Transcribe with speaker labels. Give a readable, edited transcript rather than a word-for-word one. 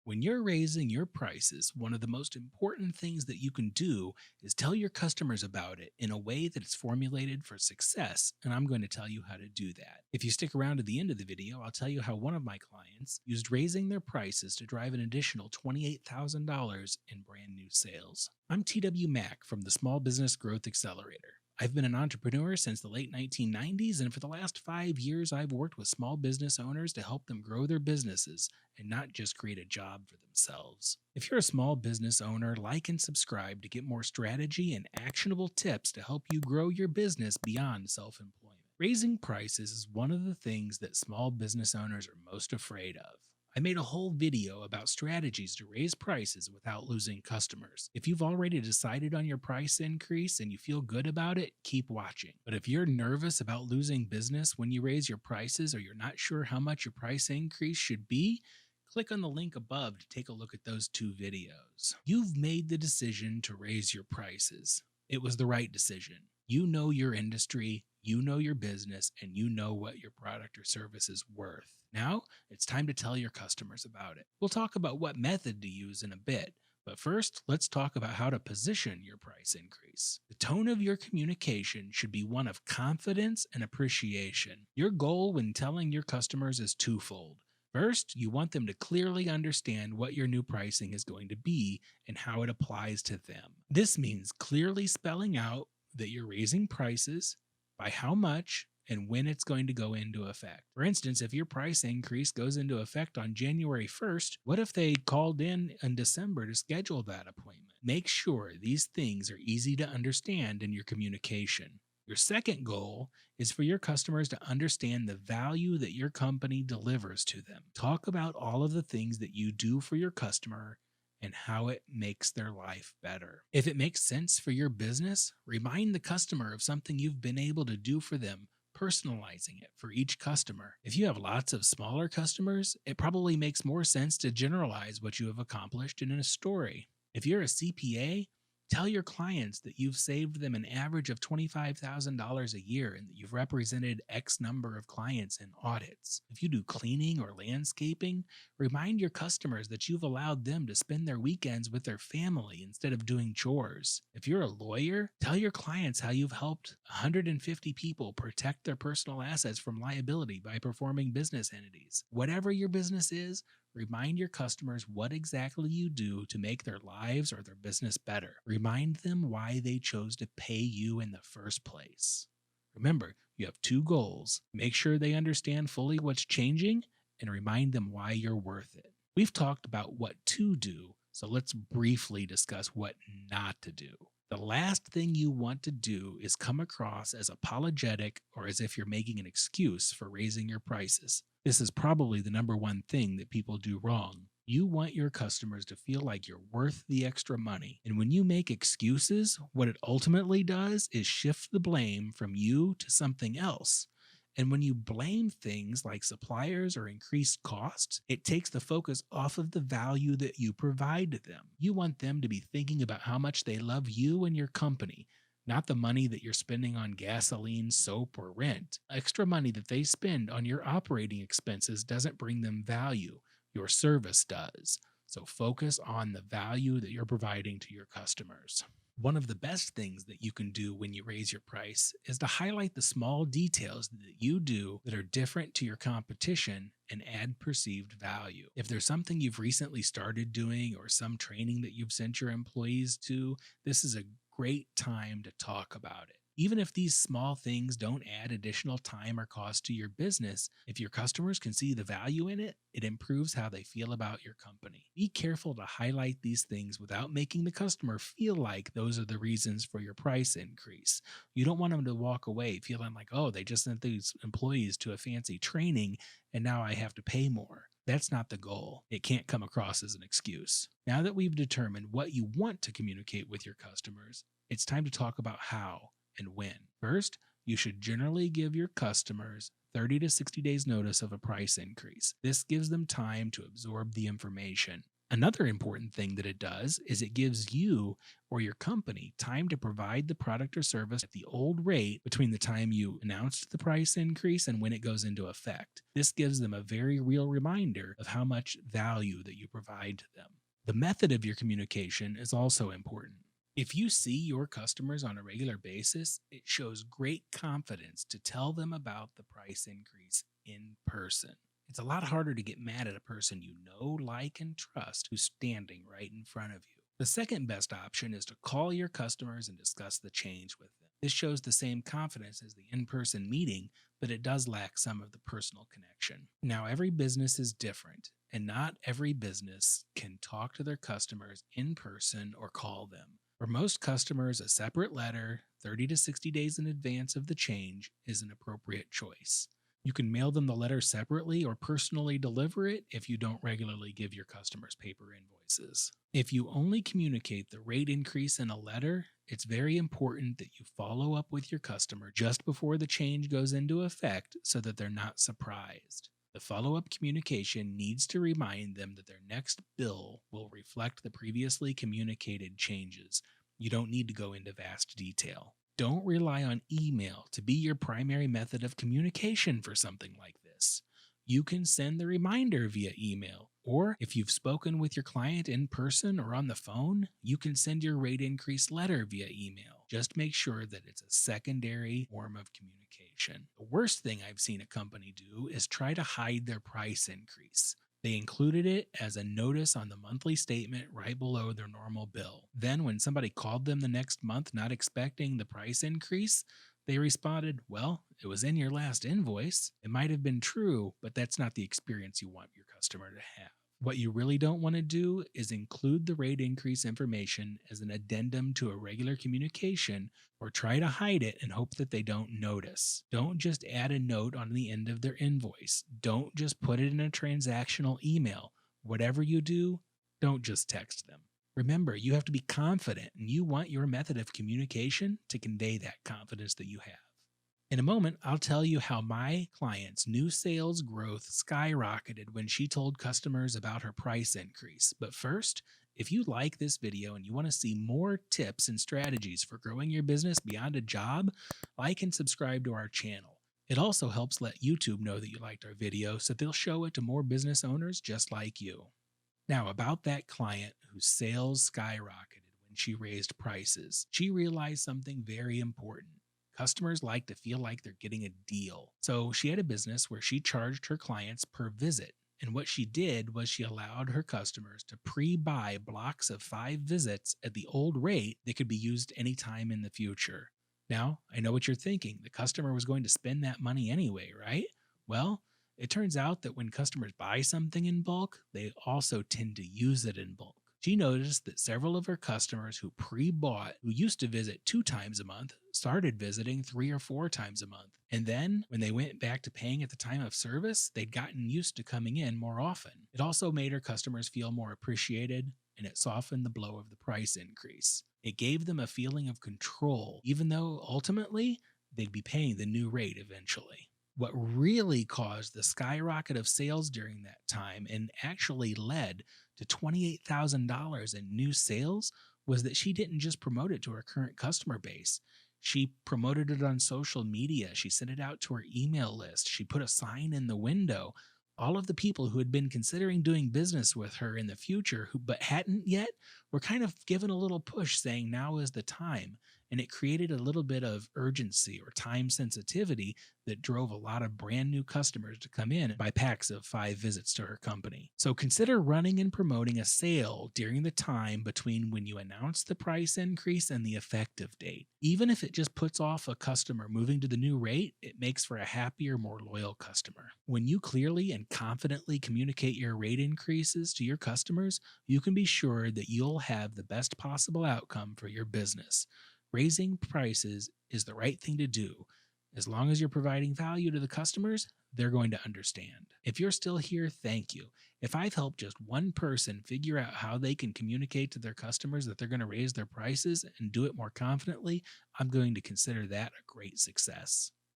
Speaker 1: When you're raising your prices, one of the most important things that you can do is tell your customers about it in a way that it's formulated for success, and I'm going to tell you how to do that. If you stick around to the end of the video, I'll tell you how one of my clients used raising their prices to drive an additional $28,000 in brand new sales. I'm TW Mack from the Small Business Growth Accelerator. I've been an entrepreneur since the late 1990s, and for the last 5 years, I've worked with small business owners to help them grow their businesses and not just create a job for themselves. If you're a small business owner, like and subscribe to get more strategy and actionable tips to help you grow your business beyond self employment. Raising prices is one of the things that small business owners are most afraid of. I made a whole video about strategies to raise prices without losing customers. If you've already decided on your price increase and you feel good about it, keep watching. But if you're nervous about losing business when you raise your prices or you're not sure how much your price increase should be, click on the link above to take a look at those two videos. You've made the decision to raise your prices. It was the right decision. You know your industry, you know your business, and you know what your product or service is worth. Now, it's time to tell your customers about it. We'll talk about what method to use in a bit, but first, let's talk about how to position your price increase. The tone of your communication should be one of confidence and appreciation. Your goal when telling your customers is twofold. First, you want them to clearly understand what your new pricing is going to be and how it applies to them. This means clearly spelling out that you're raising prices, by how much, and when it's going to go into effect. For instance, if your price increase goes into effect on January 1st, what if they called in December to schedule that appointment? Make sure these things are easy to understand in your communication. Your second goal is for your customers to understand the value that your company delivers to them. Talk about all of the things that you do for your customer and how it makes their life better. If it makes sense for your business, remind the customer of something you've been able to do for them, personalizing it for each customer. If you have lots of smaller customers, it probably makes more sense to generalize what you have accomplished in a story. If you're a CPA, tell your clients that you've saved them an average of $25,000 a year and that you've represented X number of clients in audits. If you do cleaning or landscaping, remind your customers that you've allowed them to spend their weekends with their family instead of doing chores. If you're a lawyer, tell your clients how you've helped 150 people protect their personal assets from liability by performing business entities. Whatever your business is, remind your customers what exactly you do to make their lives or their business better. Remind them why they chose to pay you in the first place. Remember, you have two goals. Make sure they understand fully what's changing and remind them why you're worth it. We've talked about what to do, so let's briefly discuss what not to do. The last thing you want to do is come across as apologetic or as if you're making an excuse for raising your prices. This is probably the number one thing that people do wrong. You want your customers to feel like you're worth the extra money. And when you make excuses, what it ultimately does is shift the blame from you to something else. And when you blame things like suppliers or increased costs, it takes the focus off of the value that you provide to them. You want them to be thinking about how much they love you and your company, not the money that you're spending on gasoline, soap, or rent. Extra money that they spend on your operating expenses doesn't bring them value. Your service does. So focus on the value that you're providing to your customers. One of the best things that you can do when you raise your price is to highlight the small details that you do that are different to your competition and add perceived value. If there's something you've recently started doing or some training that you've sent your employees to, this is a great time to talk about it. Even if these small things don't add additional time or cost to your business, if your customers can see the value in it, it improves how they feel about your company. Be careful to highlight these things without making the customer feel like those are the reasons for your price increase. You don't want them to walk away feeling like, oh, they just sent these employees to a fancy training and now I have to pay more. That's not the goal. It can't come across as an excuse. Now that we've determined what you want to communicate with your customers, it's time to talk about how and when. First, you should generally give your customers 30 to 60 days notice of a price increase. This gives them time to absorb the information. Another important thing that it does is it gives you or your company time to provide the product or service at the old rate between the time you announced the price increase and when it goes into effect. This gives them a very real reminder of how much value that you provide to them. The method of your communication is also important. If you see your customers on a regular basis, it shows great confidence to tell them about the price increase in person. It's a lot harder to get mad at a person you know, like, and trust who's standing right in front of you. The second best option is to call your customers and discuss the change with them. This shows the same confidence as the in person meeting, but it does lack some of the personal connection. Now, every business is different, and not every business can talk to their customers in person or call them. For most customers, a separate letter, 30 to 60 days in advance of the change, is an appropriate choice. You can mail them the letter separately or personally deliver it if you don't regularly give your customers paper invoices. If you only communicate the rate increase in a letter, it's very important that you follow up with your customer just before the change goes into effect so that they're not surprised. The follow up communication needs to remind them that their next bill will reflect the previously communicated changes. You don't need to go into vast detail. Don't rely on email to be your primary method of communication for something like this. You can send the reminder via email, or if you've spoken with your client in person or on the phone, you can send your rate increase letter via email. Just make sure that it's a secondary form of communication. The worst thing I've seen a company do is try to hide their price increase. They included it as a notice on the monthly statement right below their normal bill. Then, when somebody called them the next month not expecting the price increase, they responded, "Well, it was in your last invoice." It might have been true, but that's not the experience you want your customer to have. What you really don't want to do is include the rate increase information as an addendum to a regular communication or try to hide it and hope that they don't notice. Don't just add a note on the end of their invoice. Don't just put it in a transactional email. Whatever you do, don't just text them. Remember, you have to be confident and you want your method of communication to convey that confidence that you have. In a moment, I'll tell you how my client's new sales growth skyrocketed when she told customers about her price increase. But first, if you like this video and you want to see more tips and strategies for growing your business beyond a job, like and subscribe to our channel. It also helps let YouTube know that you liked our video so they'll show it to more business owners just like you. Now, about that client whose sales skyrocketed when she raised prices, she realized something very important. Customers like to feel like they're getting a deal. So she had a business where she charged her clients per visit. And what she did was she allowed her customers to pre-buy blocks of 5 visits at the old rate that could be used anytime in the future. Now, I know what you're thinking. The customer was going to spend that money anyway, right? Well, it turns out that when customers buy something in bulk, they also tend to use it in bulk. She noticed that several of her customers who pre-bought, who used to visit 2 times a month, started visiting 3 or 4 times a month. And then, when they went back to paying at the time of service, they'd gotten used to coming in more often. It also made her customers feel more appreciated, and it softened the blow of the price increase. It gave them a feeling of control, even though ultimately they'd be paying the new rate eventually. What really caused the skyrocket of sales during that time and actually led to $28,000 in new sales was that she didn't just promote it to her current customer base. She promoted it on social media. She sent it out to her email list. She put a sign in the window. All of the people who had been considering doing business with her in the future, who but hadn't yet, were kind of given a little push saying now is the time. And it created a little bit of urgency or time sensitivity that drove a lot of brand new customers to come in and buy packs of 5 visits to her company. So consider running and promoting a sale during the time between when you announce the price increase and the effective date. Even if it just puts off a customer moving to the new rate, it makes for a happier, more loyal customer. When you clearly and confidently communicate your rate increases to your customers, you can be sure that you'll have the best possible outcome for your business. Raising prices is the right thing to do. As long as you're providing value to the customers, they're going to understand. If you're still here, thank you. If I've helped just one person figure out how they can communicate to their customers that they're going to raise their prices and do it more confidently, I'm going to consider that a great success.